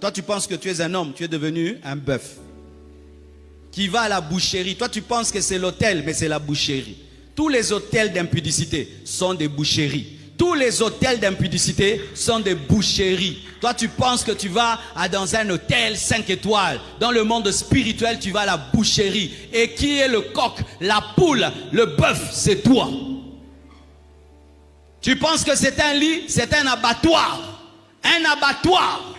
Toi, tu penses que tu es un homme, tu es devenu un bœuf. Qui va à la boucherie. Toi, tu penses que c'est l'hôtel, mais c'est la boucherie. Tous les hôtels d'impudicité sont des boucheries. Tous les hôtels d'impudicité sont des boucheries. Toi, tu penses que tu vas dans un hôtel 5 étoiles. Dans le monde spirituel, tu vas à la boucherie. Et qui est le coq, la poule, le bœuf? C'est toi. Tu penses que c'est un lit? C'est un abattoir. Un abattoir.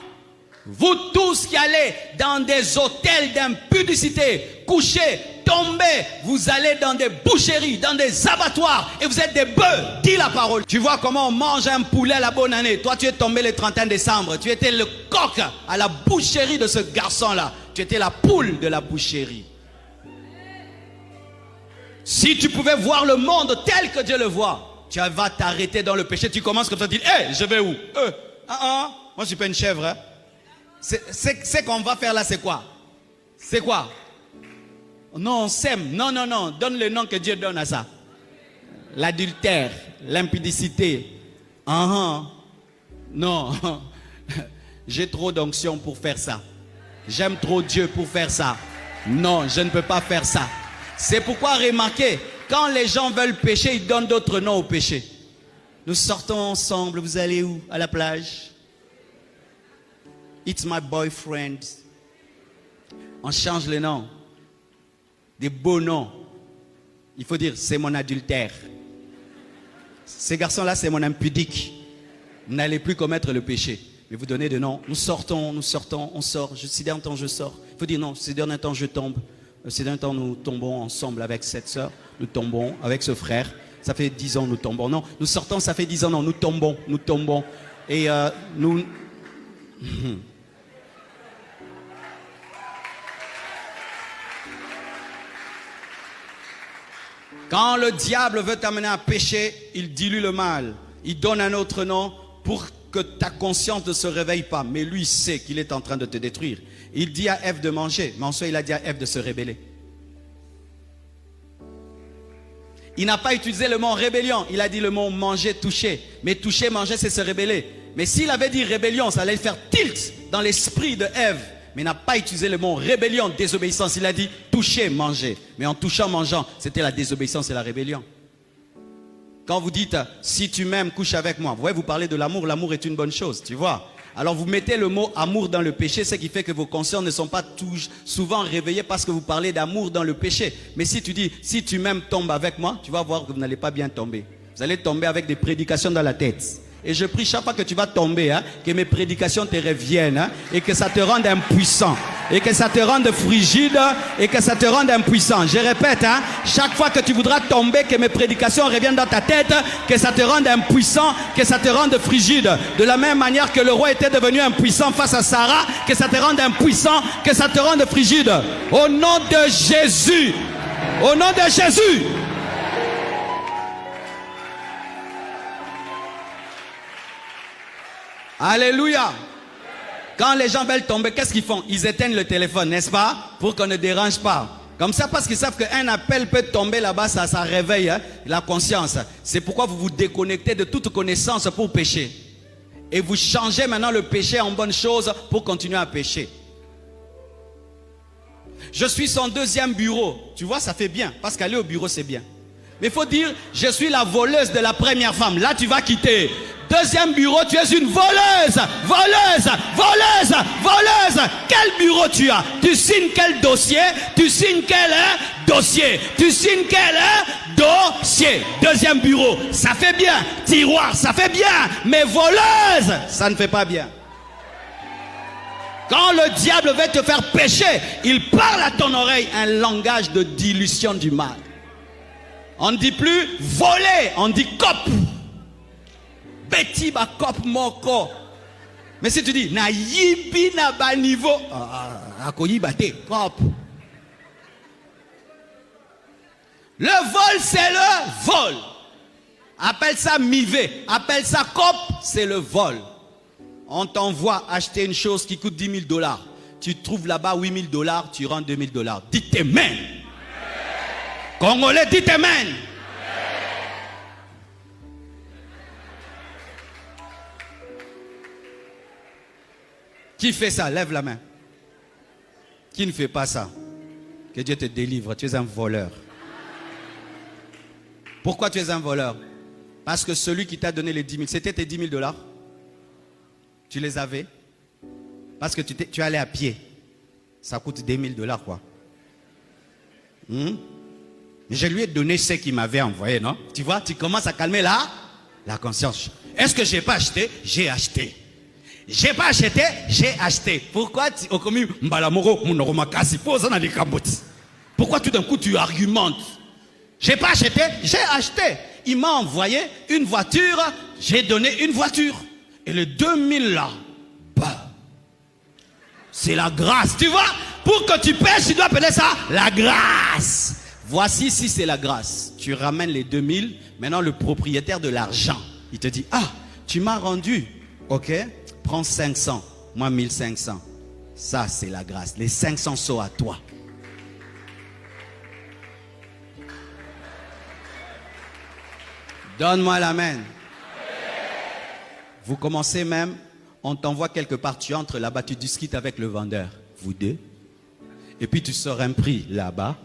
Vous tous qui allez dans des hôtels d'impudicité, couchez, tombez, vous allez dans des boucheries, dans des abattoirs et vous êtes des bœufs. Dis la parole. Tu vois comment on mange un poulet à la bonne année. Toi, tu es tombé le 31 décembre. Tu étais le coq à la boucherie de ce garçon-là. Tu étais la poule de la boucherie. Si tu pouvais voir le monde tel que Dieu le voit, tu vas t'arrêter dans le péché. Tu commences comme ça, tu dis, hé, je vais où? Moi, je suis pas une chèvre. Hein. C'est qu'on va faire là, c'est quoi? C'est quoi? Non, on s'aime. Non, non, non. Donne le nom que Dieu donne à ça. L'adultère, l'impudicité. Non. J'ai trop d'onction pour faire ça. J'aime trop Dieu pour faire ça. Non, je ne peux pas faire ça. C'est pourquoi remarquez, quand les gens veulent pécher, ils donnent d'autres noms au péché. Nous sortons ensemble, vous allez où? À la plage. It's my boyfriend. On change les noms. Des beaux noms. Il faut dire, c'est mon adultère. Ces garçons-là, c'est mon impudique. Vous n'allez plus commettre le péché. Mais vous donnez des noms. Nous sortons, on sort. Ces derniers temps, je sors. Il faut dire non, ces derniers temps, je tombe. Ces derniers temps, nous tombons ensemble avec cette soeur. Nous tombons avec ce frère. Ça fait 10 ans, nous tombons. Non, nous sortons, ça fait 10 ans. Non, nous tombons. Et nous... Quand le diable veut t'amener à pécher, il dilue le mal. Il donne un autre nom pour que ta conscience ne se réveille pas. Mais lui sait qu'il est en train de te détruire. Il dit à Ève de manger, mais en soi il a dit à Ève de se rébeller. Il n'a pas utilisé le mot rébellion, il a dit le mot manger, toucher. Mais toucher, manger, c'est se rébeller. Mais s'il avait dit rébellion, ça allait faire tilt dans l'esprit de Ève. Mais il n'a pas utilisé le mot rébellion, désobéissance. Il a dit toucher, manger. Mais en touchant, mangeant, c'était la désobéissance et la rébellion. Quand vous dites, si tu m'aimes, couche avec moi. Vous voyez, vous parlez de l'amour. L'amour est une bonne chose, tu vois. Alors vous mettez le mot amour dans le péché, ce qui fait que vos consciences ne sont pas souvent réveillées parce que vous parlez d'amour dans le péché. Mais si tu dis, si tu m'aimes, tombe avec moi, tu vas voir que vous n'allez pas bien tomber. Vous allez tomber avec des prédications dans la tête. Et je prie chaque fois que tu vas tomber, que mes prédications te reviennent, et que ça te rende impuissant, et que ça te rende frigide, et que ça te rende impuissant. Je répète, chaque fois que tu voudras tomber, que mes prédications reviennent dans ta tête, que ça te rende impuissant, que ça te rende frigide. De la même manière que le roi était devenu impuissant face à Sarah, que ça te rende impuissant, que ça te rende frigide. Au nom de Jésus. Au nom de Jésus. Alléluia. Quand les gens veulent tomber, qu'est-ce qu'ils font? Ils éteignent le téléphone, n'est-ce pas? Pour qu'on ne dérange pas. Comme ça, parce qu'ils savent qu'un appel peut tomber là-bas, ça réveille la conscience. C'est pourquoi vous vous déconnectez de toute connaissance pour pécher. Et vous changez maintenant le péché en bonne chose pour continuer à pécher. Je suis son deuxième bureau. Tu vois, ça fait bien. Parce qu'aller au bureau, c'est bien. Mais il faut dire, je suis la voleuse de la première femme. Là, tu vas quitter. Deuxième bureau, tu es une voleuse. Voleuse, voleuse, voleuse. Quel bureau tu as? Tu signes quel dossier? Tu signes quel dossier? Tu signes quel dossier? Deuxième bureau, ça fait bien. Tiroir, ça fait bien. Mais voleuse, ça ne fait pas bien. Quand le diable veut te faire pécher, il parle à ton oreille un langage de dilution du mal. On ne dit plus voler, on dit cop. Beti ba cop moko. Mais si tu dis na yibi na ba niveau, akoyi bate cop. Le vol, c'est le vol. Appelle ça mivé, appelle ça cop, c'est le vol. On t'envoie acheter une chose qui coûte 10 000 $. Tu trouves là-bas 8 000 $, tu rends 2 000 $. Dites amen. Congolais, dites amen. Qui fait ça? Lève la main. Qui ne fait pas ça? Que Dieu te délivre. Tu es un voleur. Pourquoi tu es un voleur? Parce que celui qui t'a donné les 10 000, c'était tes 10 000 dollars. Tu les avais. Parce que tu allais à pied. Ça coûte 2 000 dollars quoi. Je lui ai donné ce qu'il m'avait envoyé, non? Tu vois, tu commences à calmer la conscience. Est-ce que je n'ai pas acheté? J'ai acheté. J'ai pas acheté, j'ai acheté. Pourquoi pourquoi tout d'un coup tu argumentes? J'ai pas acheté, j'ai acheté. Il m'a envoyé une voiture, j'ai donné une voiture. Et les 2000 là, bah, c'est la grâce. Tu vois, pour que tu pêches, tu dois appeler ça la grâce. Voici si c'est la grâce. Tu ramènes les 2000, maintenant le propriétaire de l'argent, il te dit, ah, tu m'as rendu, ok? Prends 500, moi 1500. Ça, c'est la grâce. Les 500 sont à toi. Donne-moi la main. Vous commencez même, on t'envoie quelque part, tu entres là-bas, tu discutes avec le vendeur, vous deux. Et puis tu sors un prix là-bas.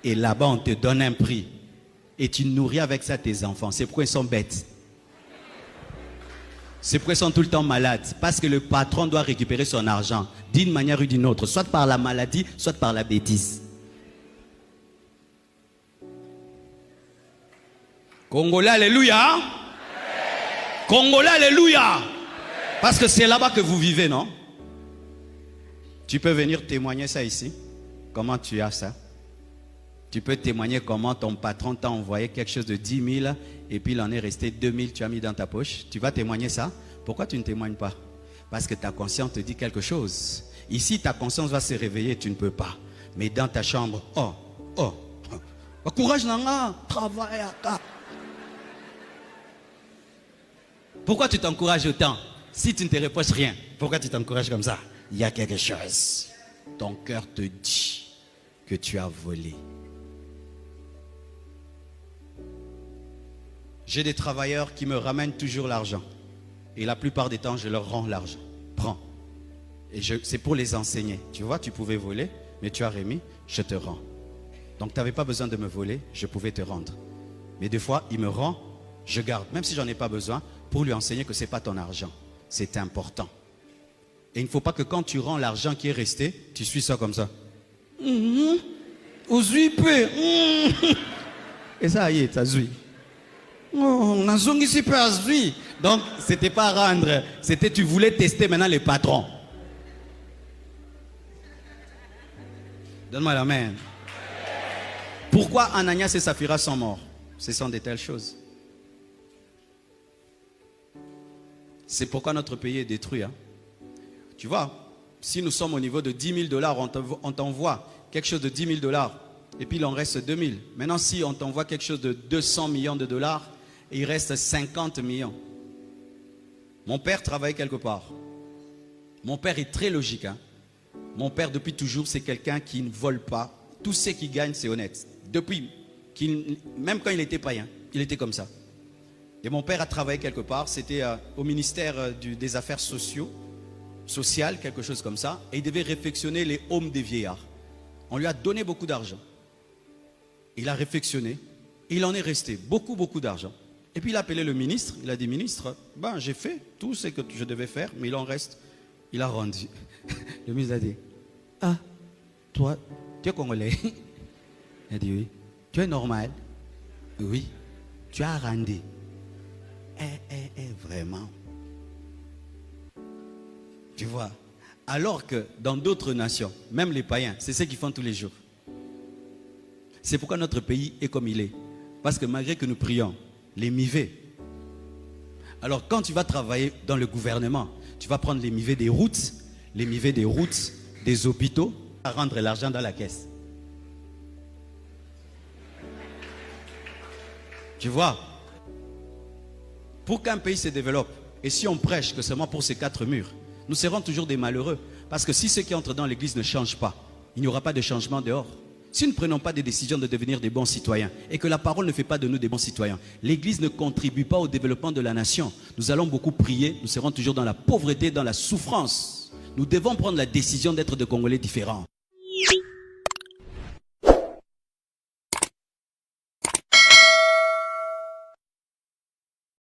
Et là-bas, on te donne un prix. Et tu nourris avec ça tes enfants. C'est pourquoi ils sont bêtes. C'est pourquoi ils sont tout le temps malades. Parce que le patron doit récupérer son argent d'une manière ou d'une autre. Soit par la maladie, soit par la bêtise. Congolais, alléluia. Congolais, alléluia. Parce que c'est là-bas que vous vivez, non? Tu peux venir témoigner ça ici. Comment tu as ça? Tu peux témoigner comment ton patron t'a envoyé quelque chose de 10 000 et puis il en est resté 2 000, tu as mis dans ta poche. Tu vas témoigner ça. Pourquoi tu ne témoignes pas? Parce que ta conscience te dit quelque chose. Ici, ta conscience va se réveiller, tu ne peux pas. Mais dans ta chambre, courage, nanga, travaille à cas. Pourquoi tu t'encourages autant? Si tu ne te reproches rien, pourquoi tu t'encourages comme ça? Il y a quelque chose. Ton cœur te dit que tu as volé. J'ai des travailleurs qui me ramènent toujours l'argent. Et la plupart des temps, je leur rends l'argent. Prends. Et c'est pour les enseigner. Tu vois, tu pouvais voler, mais tu as remis, je te rends. Donc, tu n'avais pas besoin de me voler, je pouvais te rendre. Mais des fois, il me rend, je garde. Même si j'en ai pas besoin, pour lui enseigner que ce n'est pas ton argent. C'est important. Et il ne faut pas que quand tu rends l'argent qui est resté, tu suis ça comme ça. Et ça y est, ça zouille. Donc, c'était pas rendre, c'était tu voulais tester maintenant les patrons. Donne-moi la main. Pourquoi Ananias et Saphira sont morts? Ce sont de telles choses. C'est pourquoi notre pays est détruit. Hein? Tu vois, si nous sommes au niveau de 10 000 dollars, on t'envoie quelque chose de 10 000 dollars et puis il en reste 2 000. Maintenant, si on t'envoie quelque chose de 200 millions de dollars, et il reste 50 millions. Mon père travaille quelque part. Mon père est très logique. Hein? Mon père, depuis toujours, c'est quelqu'un qui ne vole pas. Tout ce qu'il gagne, c'est honnête. Même quand il était païen, il était comme ça. Et mon père a travaillé quelque part. C'était au ministère des Affaires sociales, quelque chose comme ça. Et il devait réfectionner les homes des vieillards. On lui a donné beaucoup d'argent. Il a réfectionné. Et il en est resté beaucoup d'argent. Et puis il a appelé le ministre, il a dit, ministre, ben, j'ai fait tout ce que je devais faire, mais il en reste. Il a rendu. Le ministre a dit, ah, toi, tu es congolais? Il a dit, oui. Tu es normal? Oui. Tu as rendu. Vraiment. Tu vois, alors que dans d'autres nations, même les païens, c'est ce qu'ils font tous les jours. C'est pourquoi notre pays est comme il est. Parce que malgré que nous prions, les mivets. Alors quand tu vas travailler dans le gouvernement, tu vas prendre les mivets des routes, des hôpitaux, à rendre l'argent dans la caisse. Tu vois, pour qu'un pays se développe, et si on prêche que seulement pour ces 4 murs, nous serons toujours des malheureux. Parce que si ceux qui entrent dans l'église ne changent pas, il n'y aura pas de changement dehors. Si nous ne prenons pas des décisions de devenir des bons citoyens et que la parole ne fait pas de nous des bons citoyens, l'Église ne contribue pas au développement de la nation. Nous allons beaucoup prier, nous serons toujours dans la pauvreté, dans la souffrance. nous devons prendre la décision d'être des Congolais différents.